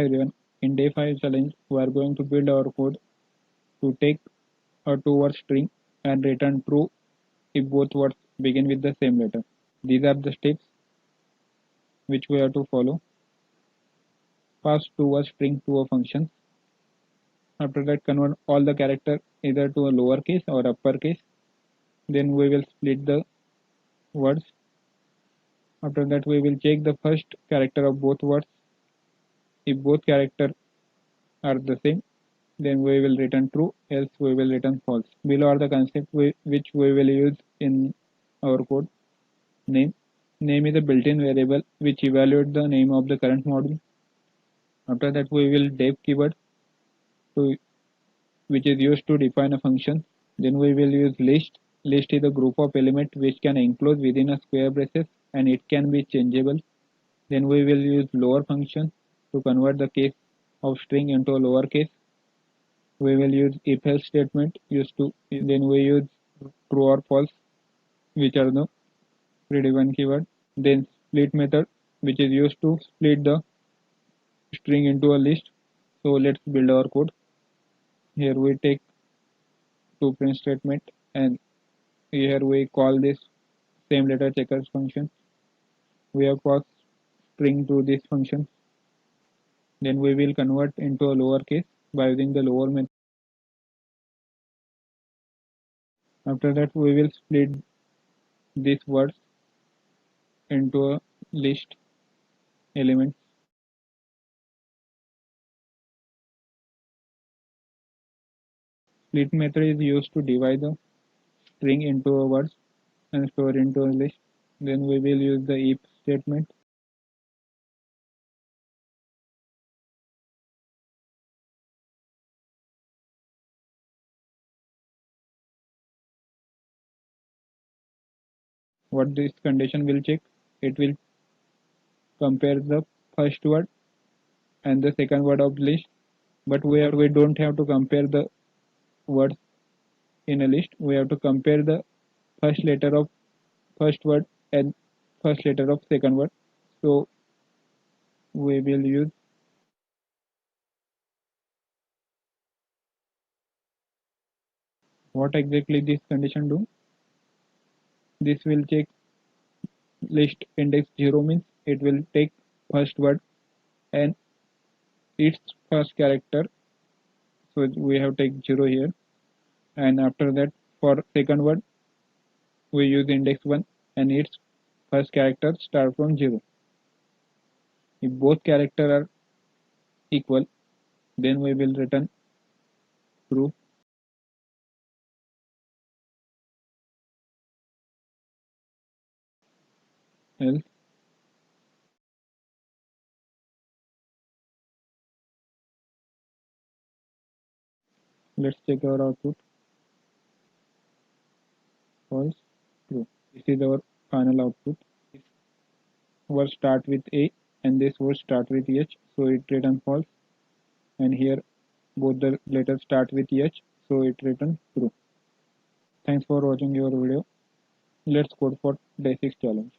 Hi everyone. In day 5 challenge, we are going to build our code to take a two-word string and return true if both words begin with the same letter. These are the steps which we have to follow. Pass two-word string to a function. After that, convert all the character either to a lowercase or uppercase. Then we will split the words. After that, we will check the first character of both words. If both characters are the same, then we will return true, else we will return false. Below are the concepts which we will use in our code. Name. Name is a built-in variable which evaluates the name of the current module. After that we will def keyword to, which is used to define a function. Then we will use list. List is a group of elements which can enclose within a square braces and it can be changeable. Then we will use lower function to convert the case of string into a lower case. We will use if else statement used to, then we use true or false, which are the predefined keyword. Then split method, which is used to split the string into a list. So let's build our code. Here we take two print statement and here we call this same letter checkers function. We have passed string to this function. Then we will convert into a lower case by using the lower method. After that we will split these words into a list element. Split method is used to divide the string into a words and store into a list. Then we will use the if statement. What this condition will check? It will compare the first word and the second word of the list, but we don't have to compare the words in a list. We have to compare the first letter of first word and first letter of second word. So we will use what exactly this condition do. This will check list index 0 means it will take first word and its first character, so we have take 0 here, and after that for second word we use index 1 and its first character start from 0. If both characters are equal, then we will return true. Else let's check our output. False, true. This is our final output. This word start with A and this word start with H, so it return false, and here both the letters start with H, so it return true. Thanks for watching your video. Let's code for day 6 challenge.